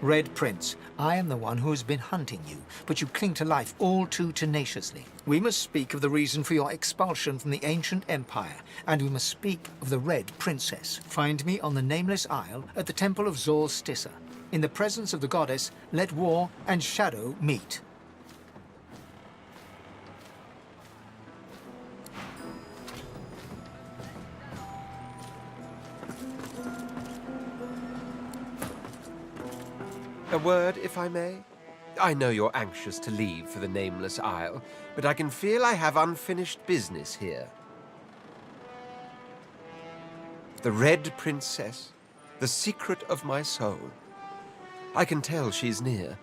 Red Prince, I am the one who has been hunting you, but you cling to life all too tenaciously. We must speak of the reason for your expulsion from the ancient empire, and we must speak of the Red Princess. Find me on the Nameless Isle at the Temple of Zor Stissa. In the presence of the goddess, let war and shadow meet. A word, if I may? I know you're anxious to leave for the Nameless Isle, but I can feel I have unfinished business here. The Red Princess, the secret of my soul. I can tell she's near.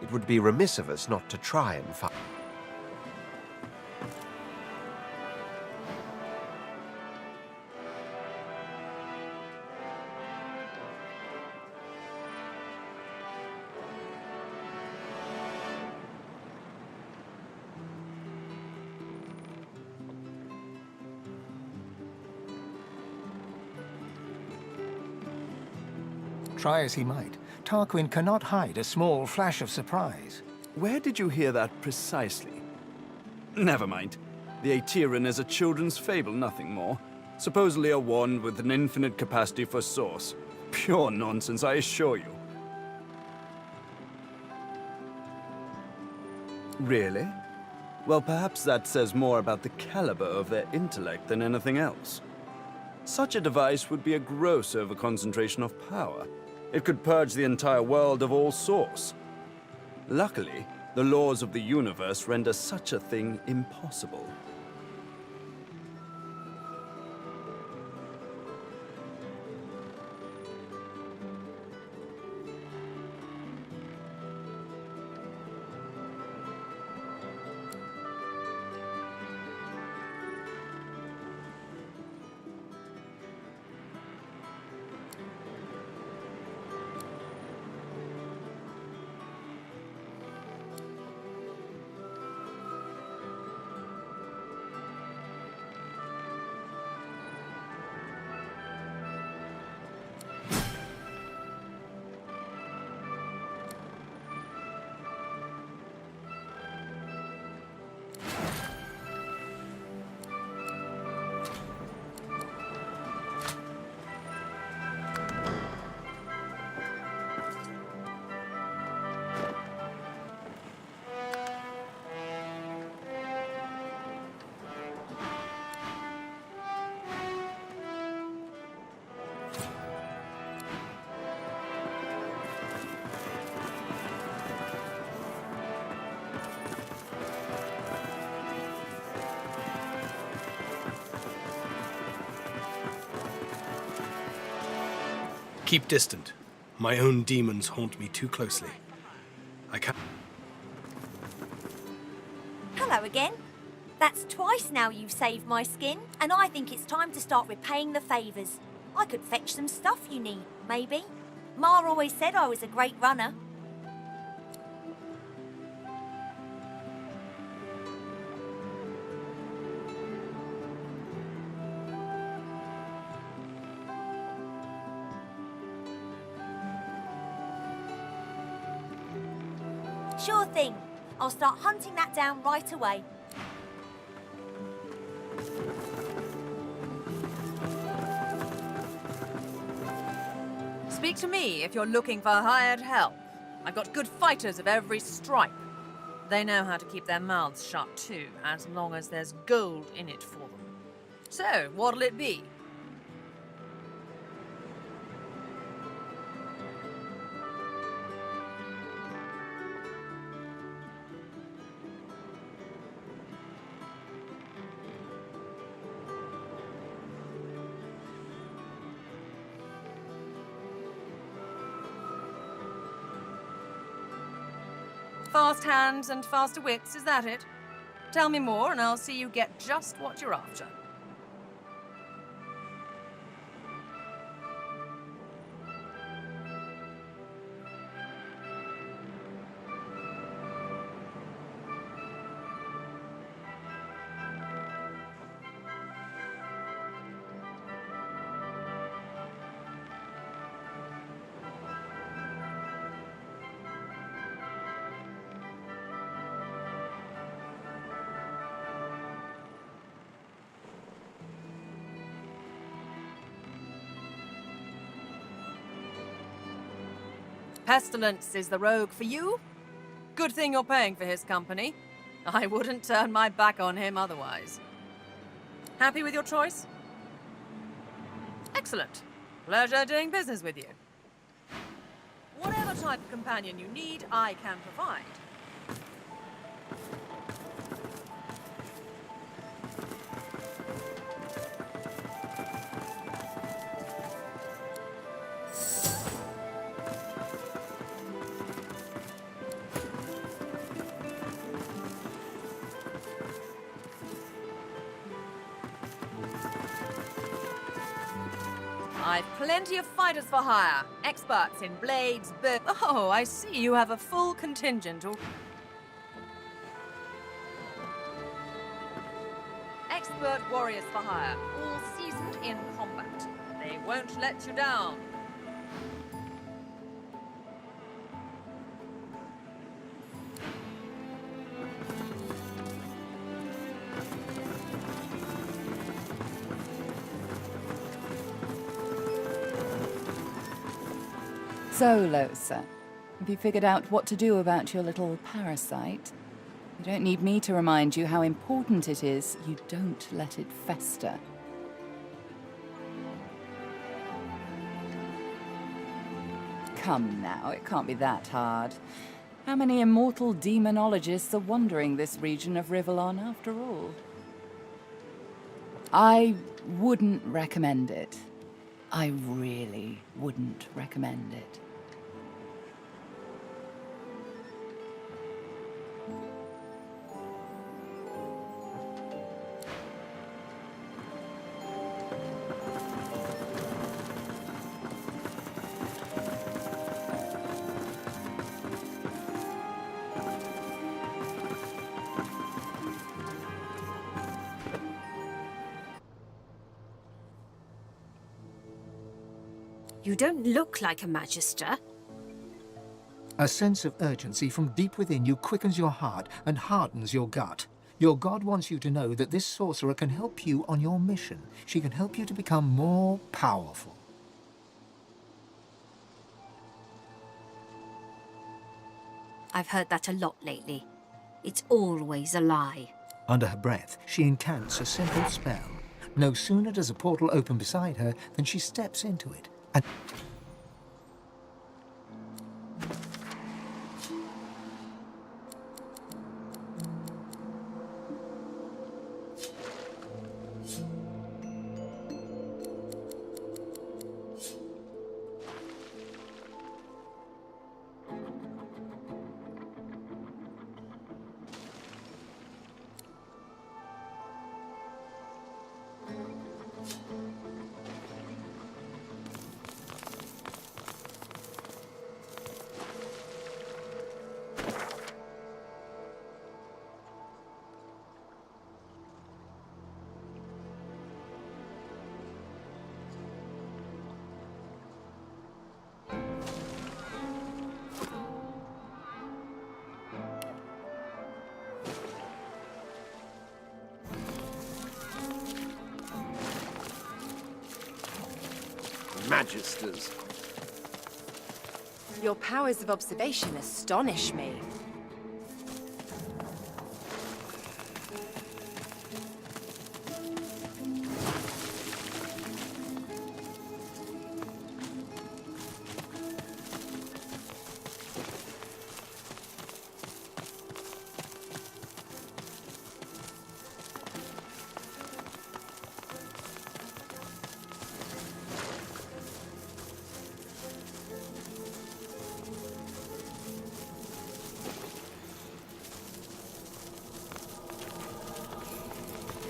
It would be remiss of us not to try and find... Try as he might, Tarquin cannot hide a small flash of surprise. Where did you hear that precisely? Never mind. The Aeteran is a children's fable, nothing more. Supposedly a wand with an infinite capacity for source. Pure nonsense, I assure you. Really? Well, perhaps that says more about the caliber of their intellect than anything else. Such a device would be a gross overconcentration of power. It could purge the entire world of all source. Luckily, the laws of the universe render such a thing impossible. Keep distant. My own demons haunt me too closely. I can't... Hello again. That's twice now you've saved my skin, and I think it's time to start repaying the favours. I could fetch some stuff you need, maybe. Ma always said I was a great runner. Sure thing. I'll start hunting that down right away. Speak to me if you're looking for hired help. I've got good fighters of every stripe. They know how to keep their mouths shut too, as long as there's gold in it for them. So, what'll it be? Fast hands and faster wits, is that it? Tell me more and I'll see you get just what you're after. Pestilence is the rogue for you. Good thing you're paying for his company. I wouldn't turn my back on him otherwise. Happy with your choice? Excellent. Pleasure doing business with you. Whatever type of companion you need, I can provide. I've plenty of fighters for hire. Experts in blades, Oh, I see you have a full contingent. Expert warriors for hire, all seasoned in combat. They won't let you down. So, Losa, have you figured out what to do about your little parasite? You don't need me to remind you how important it is you don't let it fester. Come now, it can't be that hard. How many immortal demonologists are wandering this region of Rivellon after all? I wouldn't recommend it. I really wouldn't recommend it. You don't look like a magister. A sense of urgency from deep within you quickens your heart and hardens your gut. Your god wants you to know that this sorcerer can help you on your mission. She can help you to become more powerful. I've heard that a lot lately. It's always a lie. Under her breath, she incants a simple spell. No sooner does a portal open beside her than she steps into it. And Magisters. Your powers of observation astonish me.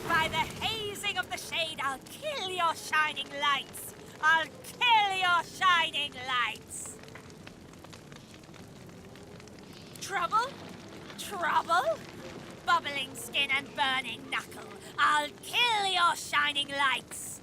By the hazing of the shade, I'll kill your shining lights! I'll kill your shining lights! Trouble? Trouble? Bubbling skin and burning knuckle, I'll kill your shining lights!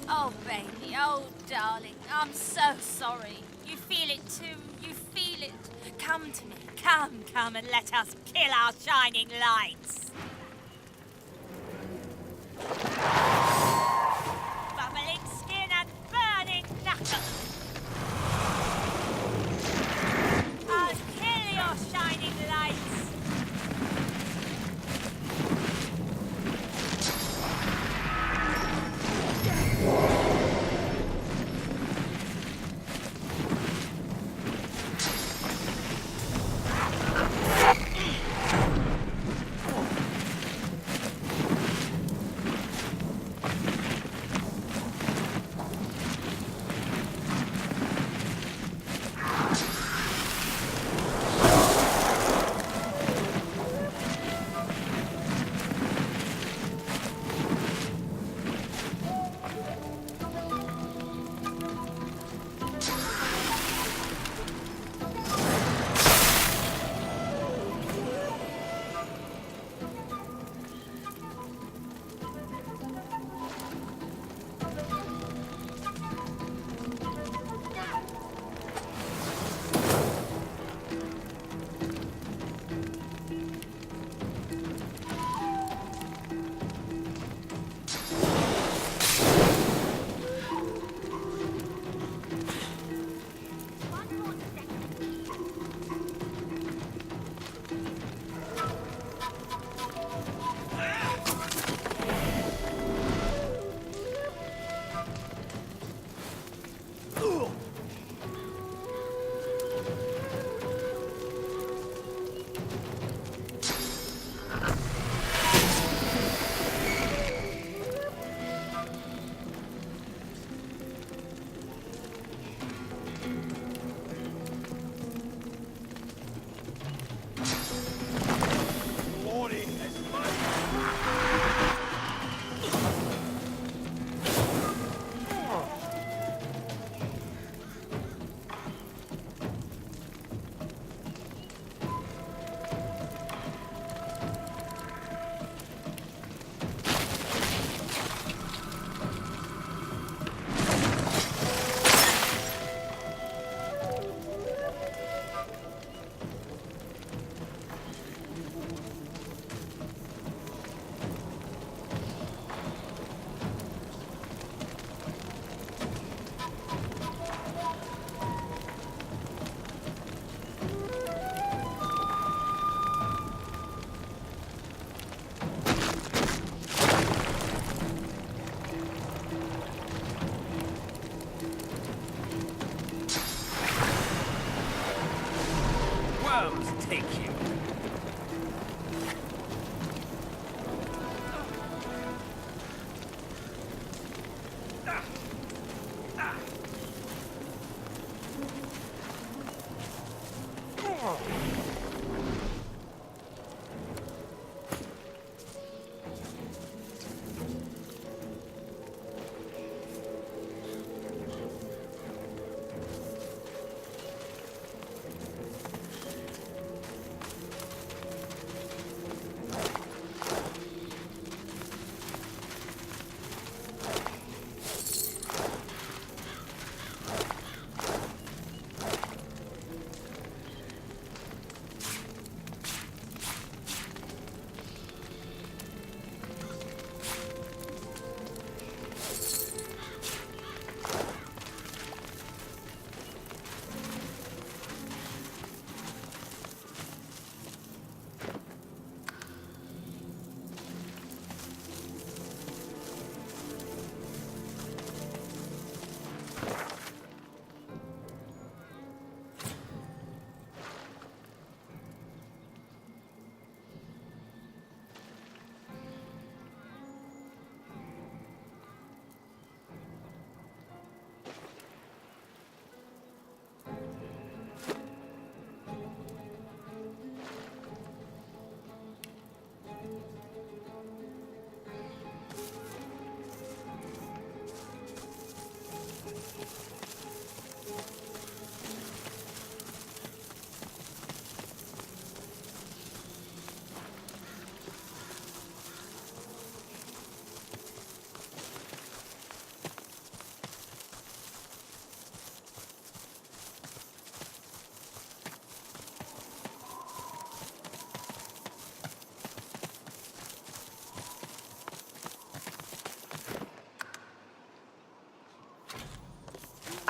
Oh, baby, Oh, darling, I'm so sorry. You feel it too. You feel it. Come to me. Come and let us kill our shining lights. Bubbling skin and burning knuckle. I'll kill your shining lights.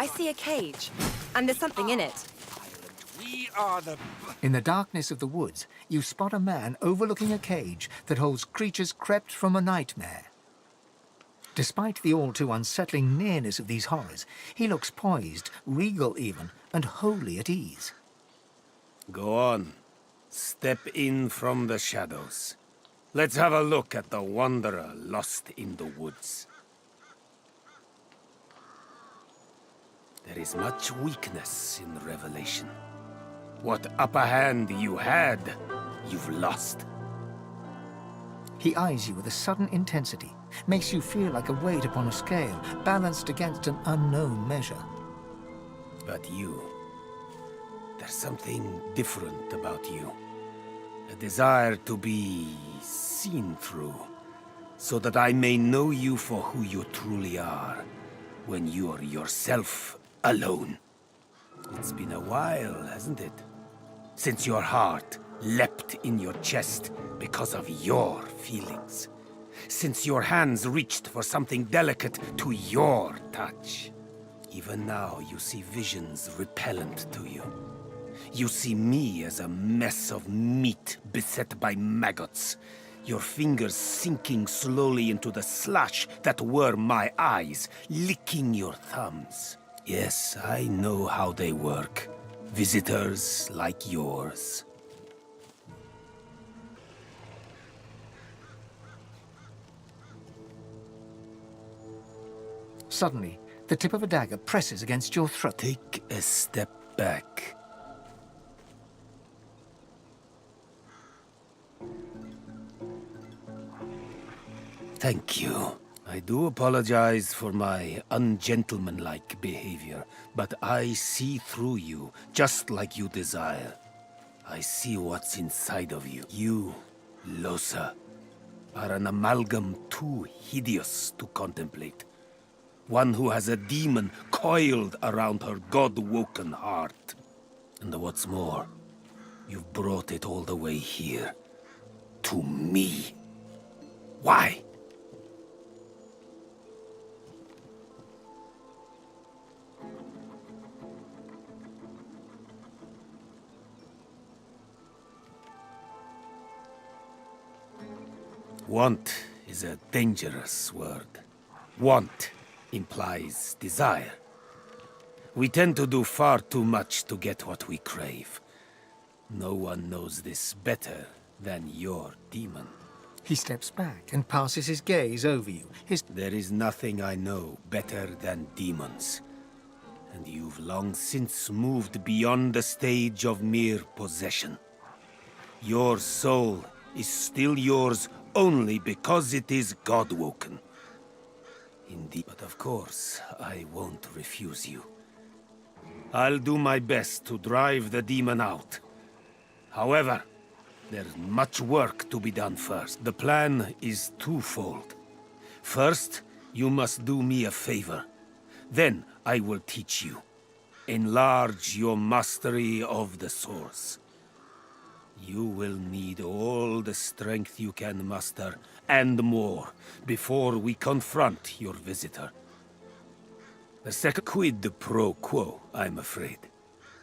I see a cage, and there's something in it. We are the... In the darkness of the woods, you spot a man overlooking a cage that holds creatures crept from a nightmare. Despite the all too unsettling nearness of these horrors, he looks poised, regal even, and wholly at ease. Go on. Step in from the shadows. Let's have a look at the wanderer lost in the woods. There is much weakness in Revelation. What upper hand you had, you've lost. He eyes you with a sudden intensity, makes you feel like a weight upon a scale, balanced against an unknown measure. But you... there's something different about you. A desire to be seen through, so that I may know you for who you truly are, when you're yourself alone. It's been a while, hasn't it? Since your heart leapt in your chest because of your feelings. Since your hands reached for something delicate to your touch. Even now you see visions repellent to you. You see me as a mess of meat beset by maggots. Your fingers sinking slowly into the slush that were my eyes, licking your thumbs. Yes, I know how they work. Visitors like yours. Suddenly, the tip of a dagger presses against your throat. Take a step back. Thank you. I do apologize for my ungentlemanlike behavior, but I see through you, just like you desire. I see what's inside of you. You, Losa, are an amalgam too hideous to contemplate. One who has a demon coiled around her god-woken heart. And what's more, you've brought it all the way here. To me. Why? Want is a dangerous word. Want implies desire. We tend to do far too much to get what we crave. No one knows this better than your demon. He steps back and passes his gaze over you. There is nothing I know better than demons. And you've long since moved beyond the stage of mere possession. Your soul is still yours only because it is God-woken. Indeed, but of course, I won't refuse you. I'll do my best to drive the demon out. However, there's much work to be done first. The plan is twofold. First, you must do me a favor. Then I will teach you. Enlarge your mastery of the source. You will need all the strength you can muster, and more, before we confront your visitor. The second quid pro quo, I'm afraid.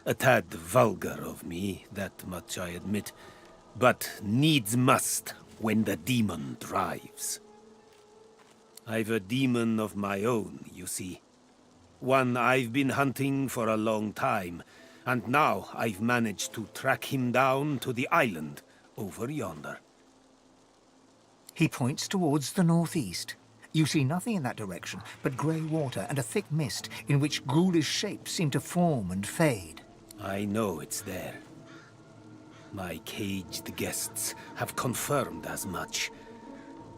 A tad vulgar of me, that much I admit, but needs must when the demon drives. I've a demon of my own, you see. One I've been hunting for a long time, and now I've managed to track him down to the island over yonder. He points towards the northeast. You see nothing in that direction but grey water and a thick mist in which ghoulish shapes seem to form and fade. I know it's there. My caged guests have confirmed as much.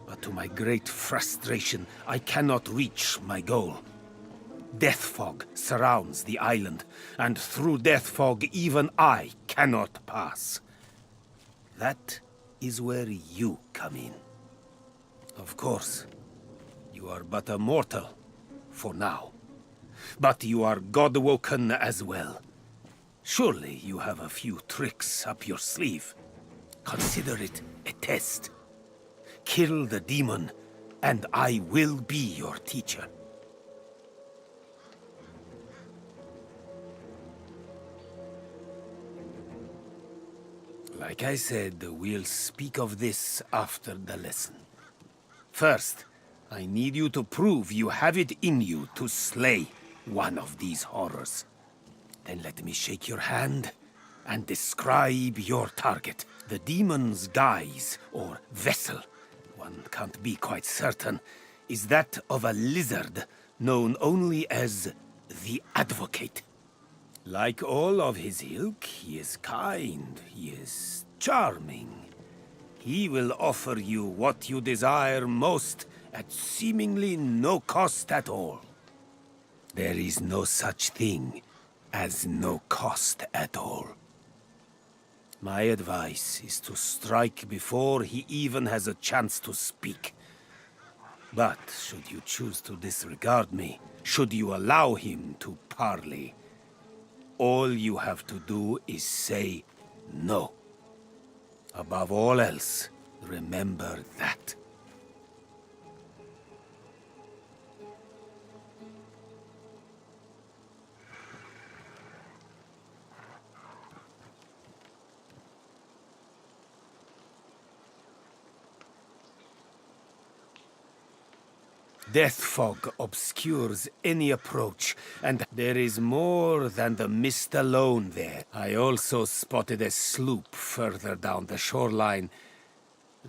But to my great frustration, I cannot reach my goal. Death fog surrounds the island, and through death fog even I cannot pass. That is where you come in. Of course, you are but a mortal, for now. But you are God-woken as well. Surely you have a few tricks up your sleeve. Consider it a test. Kill the demon, and I will be your teacher. Like I said, we'll speak of this after the lesson. First, I need you to prove you have it in you to slay one of these horrors. Then let me shake your hand and describe your target. The demon's guise, or vessel, one can't be quite certain, is that of a lizard known only as the Advocate. Like all of his ilk, he is kind, he is charming. He will offer you what you desire most at seemingly no cost at all. There is no such thing as no cost at all. My advice is to strike before he even has a chance to speak. But should you choose to disregard me, should you allow him to parley, all you have to do is say no. Above all else, remember that. Death fog obscures any approach, and there is more than the mist alone there. I also spotted a sloop further down the shoreline.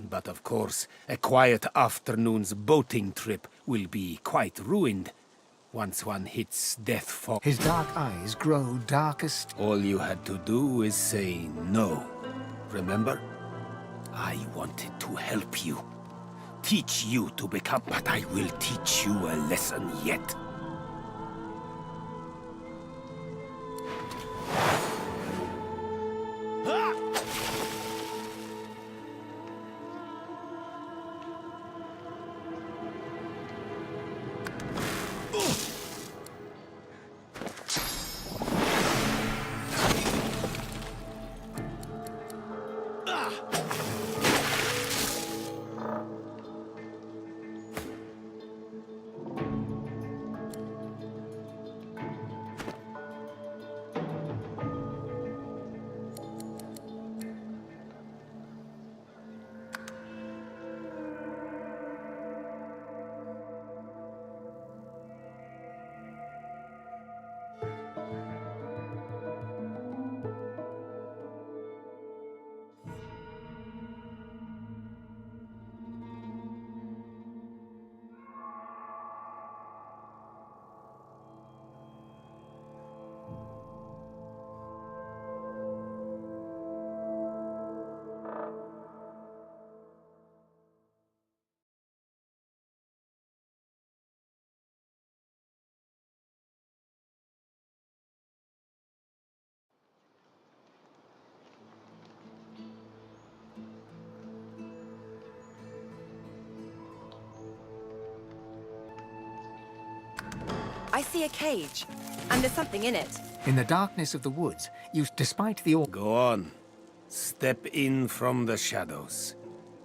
But of course, a quiet afternoon's boating trip will be quite ruined once one hits death fog. His dark eyes grow darkest. All you had to do is say no. Remember? I wanted to help you. Teach you to become, but I will teach you a lesson yet. I see a cage, and there's something in it. In the darkness of the woods, despite the Go on. Step in from the shadows.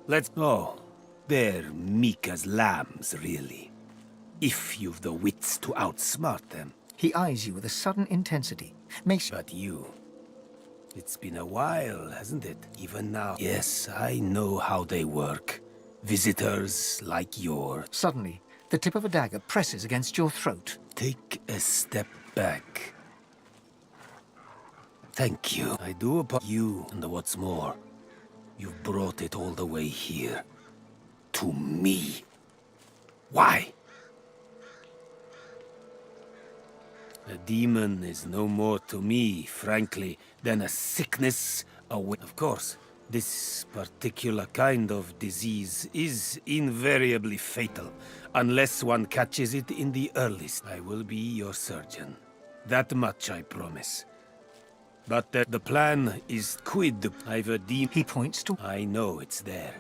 Let's go. They're meek as lambs, really. If you've the wits to outsmart them. He eyes you with a sudden intensity. But you... It's been a while, hasn't it? Even now. Yes, I know how they work. Visitors like yours. Suddenly, the tip of a dagger presses against your throat. Take a step back. Thank you. I do apologize. You, and what's more, you've brought it all the way here. To me. Why? A demon is no more to me, frankly, than a sickness away. Of course, this particular kind of disease is invariably fatal, unless one catches it in the earliest. I will be your surgeon. That much I promise. But the plan is quid. I've a demon. He points to... I know it's there.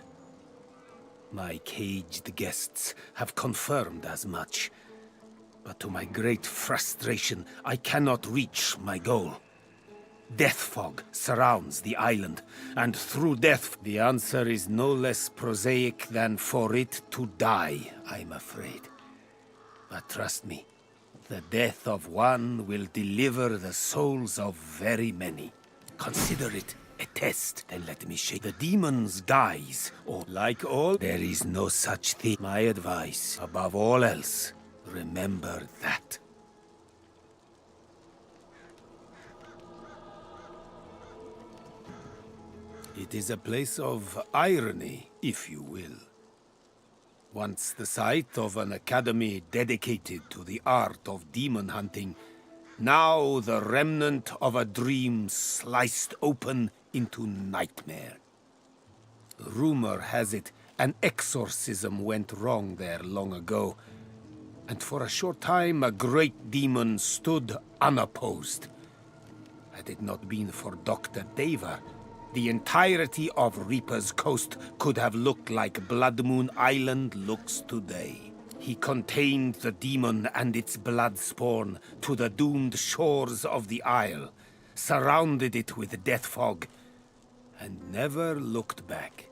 My caged guests have confirmed as much. But to my great frustration, I cannot reach my goal. Death fog surrounds the island, and through death, the answer is no less prosaic than for it to die, I'm afraid. But trust me, the death of one will deliver the souls of very many. Consider it a test, then let me shake the demon's guise. Or, like all, there is no such thing. My advice, above all else, remember that. It is a place of irony, if you will. Once the site of an academy dedicated to the art of demon hunting, now the remnant of a dream sliced open into nightmare. Rumor has it an exorcism went wrong there long ago, and for a short time a great demon stood unopposed. Had it not been for Dr. Дэве, the entirety of Reaper's Coast could have looked like Blood Moon Island looks today. He contained the demon and its blood spawn to the doomed shores of the isle, surrounded it with death fog, and never looked back.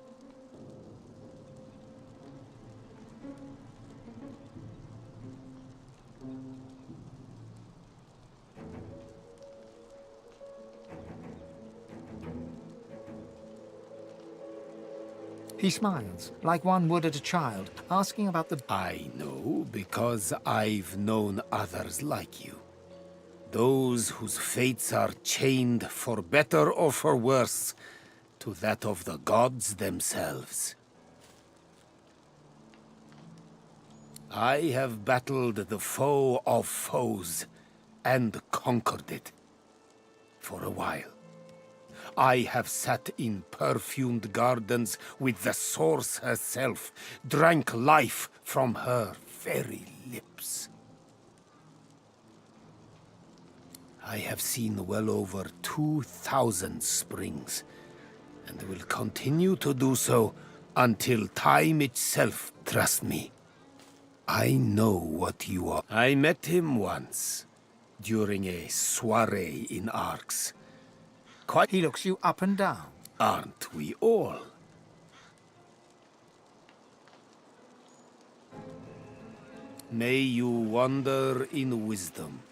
He smiles, like one would at a child, asking about the... I know, because I've known others like you. Those whose fates are chained, for better or for worse, to that of the gods themselves. I have battled the foe of foes, and conquered it. For a while. I have sat in perfumed gardens with the source herself, drank life from her very lips. I have seen well over 2,000 springs, and will continue to do so until time itself trusts me. I know what you are. I met him once, during a soiree in Arx. He looks you up and down. Aren't we all? May you wander in wisdom.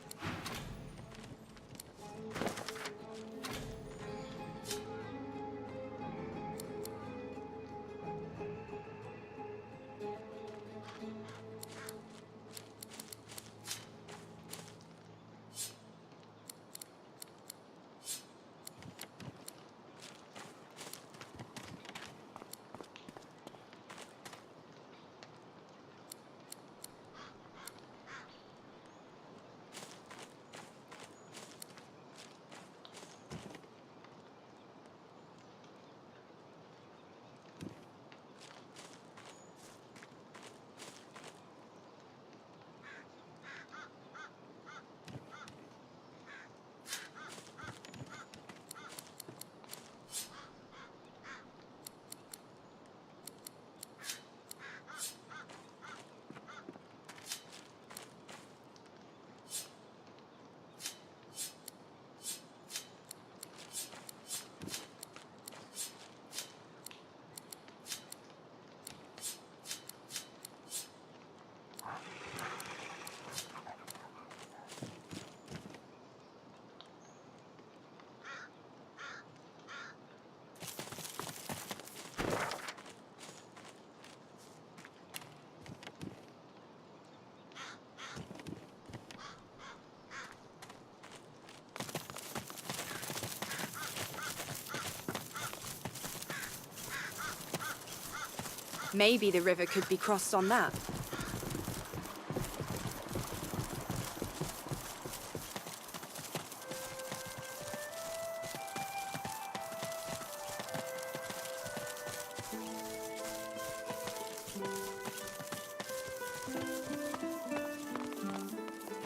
Maybe the river could be crossed on that.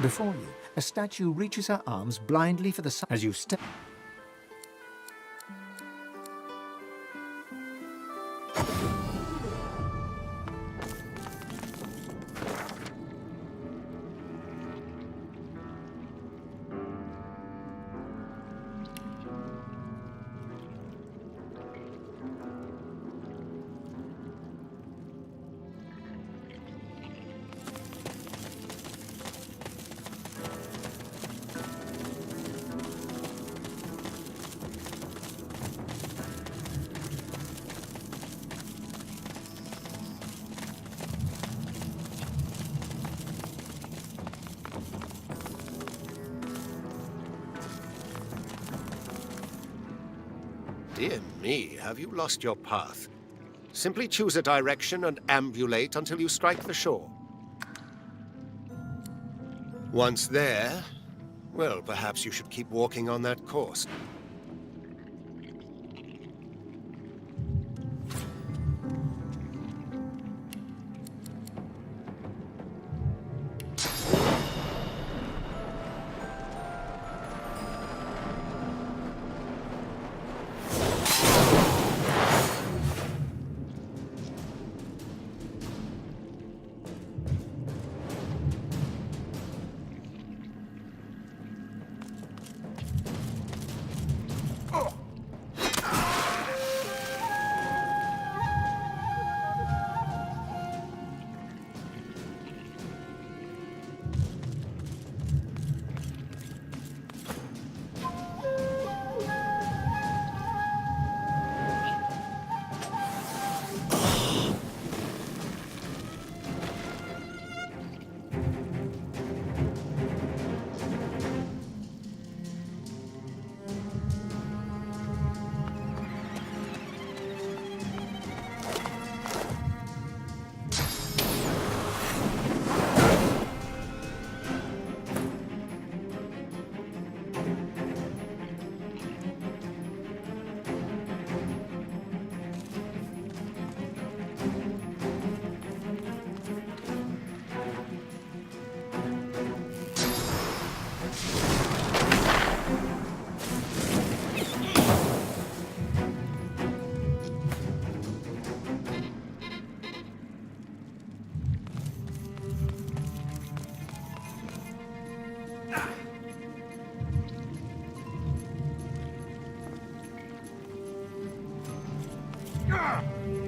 Before you, a statue reaches her arms blindly for the sun as you step. Dear me, have you lost your path? Simply choose a direction and ambulate until you strike the shore. Once there, well, perhaps you should keep walking on that course.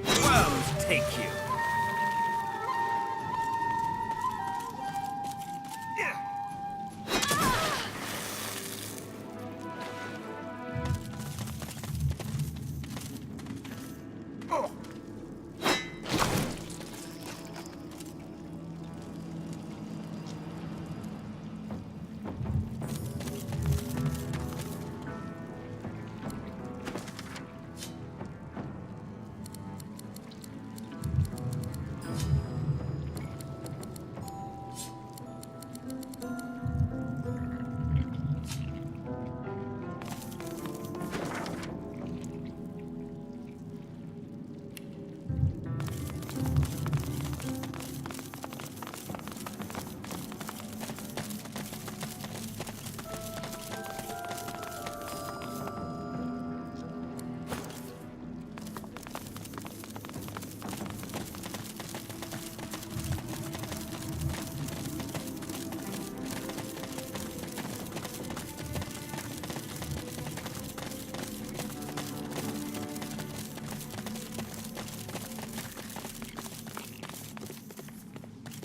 Well, take you.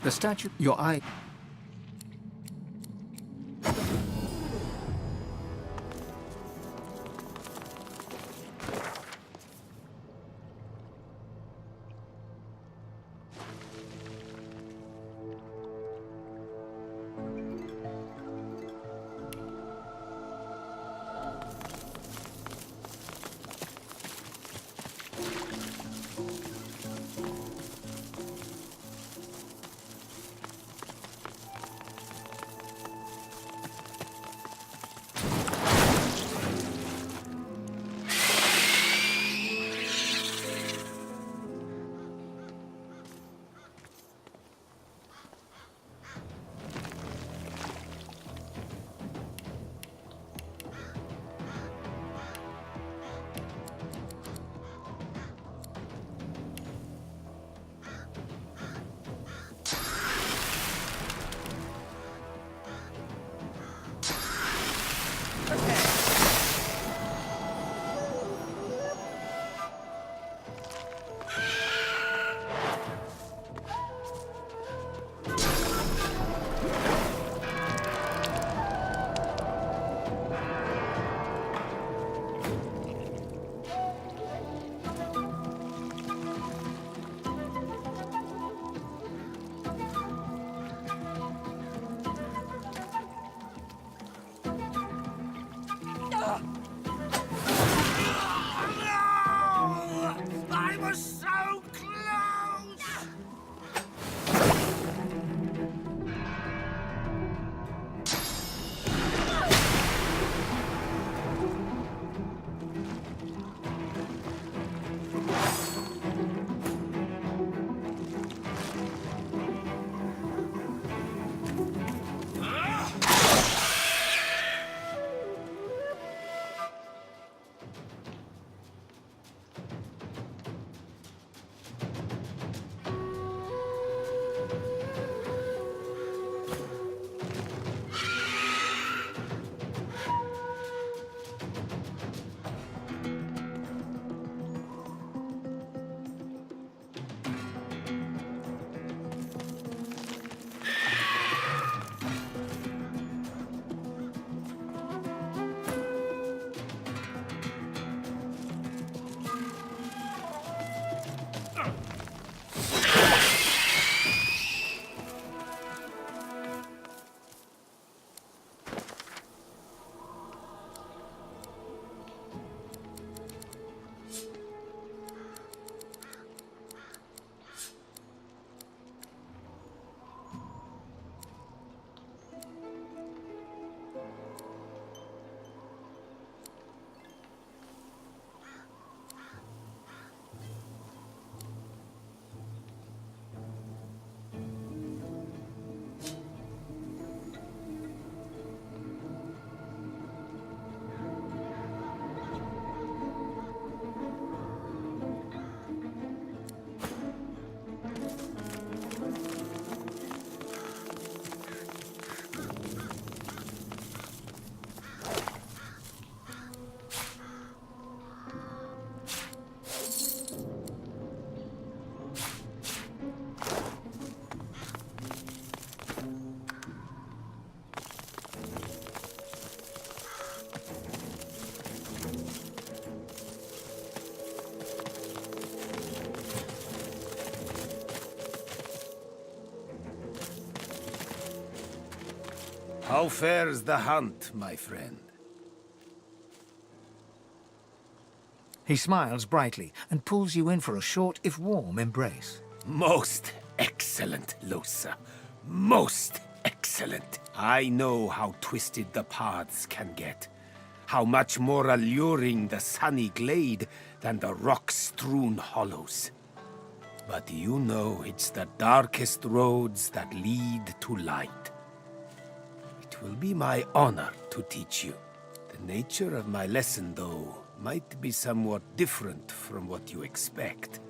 The statue, your eye... How fares the hunt, my friend? He smiles brightly and pulls you in for a short, if warm, embrace. Most excellent, Losa. Most excellent. I know how twisted the paths can get. How much more alluring the sunny glade than the rock-strewn hollows. But you know it's the darkest roads that lead to light. It will be my honor to teach you. The nature of my lesson, though, might be somewhat different from what you expect.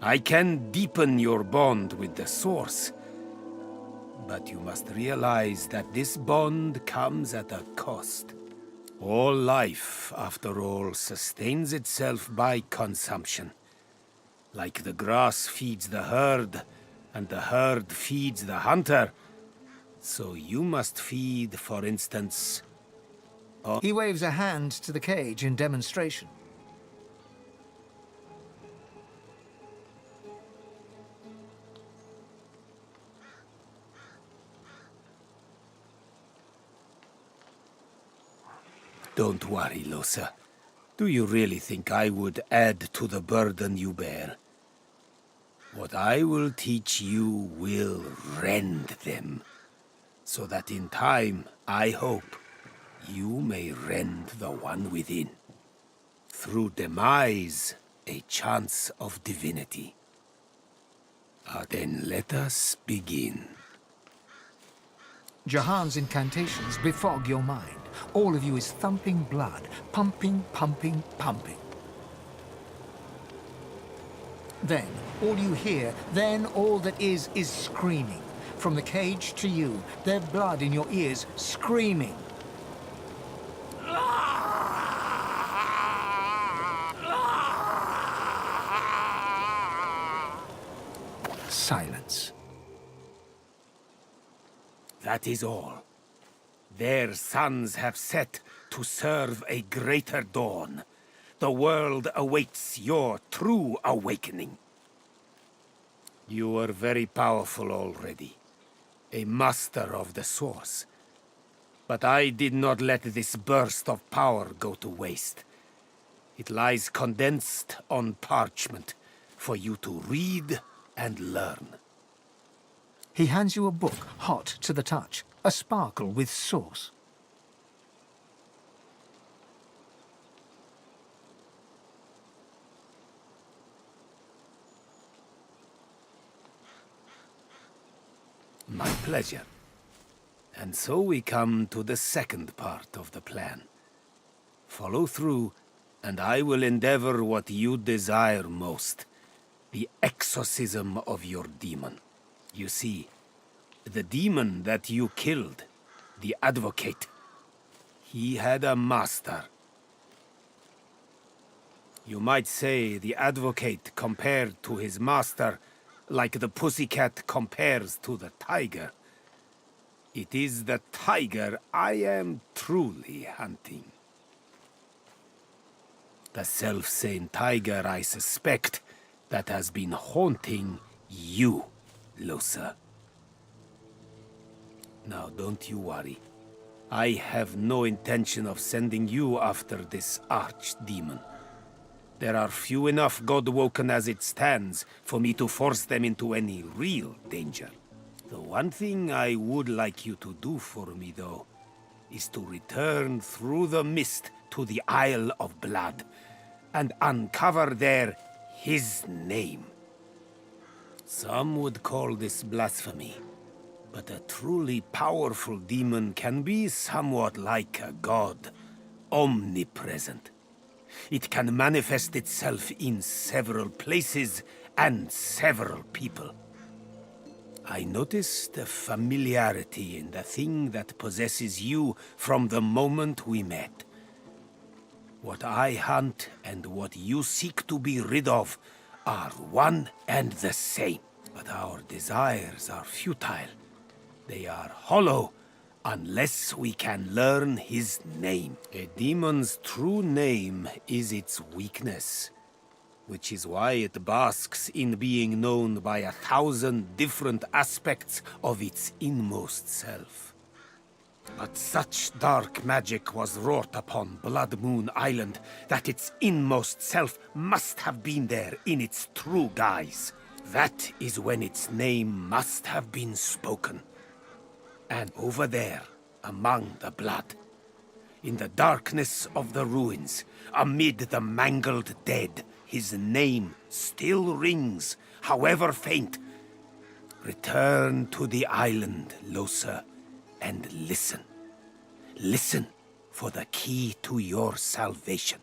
I can deepen your bond with the Source, but you must realize that this bond comes at a cost. All life, after all, sustains itself by consumption. Like the grass feeds the herd, and the herd feeds the hunter, so you must feed, for instance... He waves a hand to the cage in demonstration. Don't worry, Losa. Do you really think I would add to the burden you bear? What I will teach you will rend them, so that in time, I hope, you may rend the one within. Through demise, a chance of divinity. Then let us begin. Jahan's incantations befog your mind. All of you is thumping blood, pumping, pumping, pumping. Then, all you hear, then all that is screaming. From the cage to you, their blood in your ears, screaming. Silence. That is all. Their suns have set to serve a greater dawn. The world awaits your true awakening. You are very powerful already, a master of the Source. But I did not let this burst of power go to waste. It lies condensed on parchment for you to read and learn. He hands you a book, hot to the touch, a sparkle with source. My pleasure. And so we come to the second part of the plan. Follow through, and I will endeavor what you desire most. The exorcism of your demon. You see, the demon that you killed, the advocate, he had a master. You might say the advocate compared to his master, like the pussycat compares to the tiger. It is the tiger I am truly hunting. The self-same tiger, I suspect, that has been haunting you, Losa. Now, don't you worry. I have no intention of sending you after this archdemon. There are few enough God-woken as it stands for me to force them into any real danger. The one thing I would like you to do for me, though, is to return through the mist to the Isle of Blood and uncover there his name. Some would call this blasphemy, but a truly powerful demon can be somewhat like a god, omnipresent. It can manifest itself in several places and several people. I noticed a familiarity in the thing that possesses you from the moment we met. What I hunt and what you seek to be rid of are one and the same. But our desires are futile. They are hollow unless we can learn his name. A demon's true name is its weakness, which is why it basks in being known by 1,000 different aspects of its inmost self. But such dark magic was wrought upon Blood Moon Island that its inmost self must have been there in its true guise. That is when its name must have been spoken. And over there, among the blood, in the darkness of the ruins, amid the mangled dead, his name still rings, however faint. Return to the island, Losa, and listen. Listen for the key to your salvation.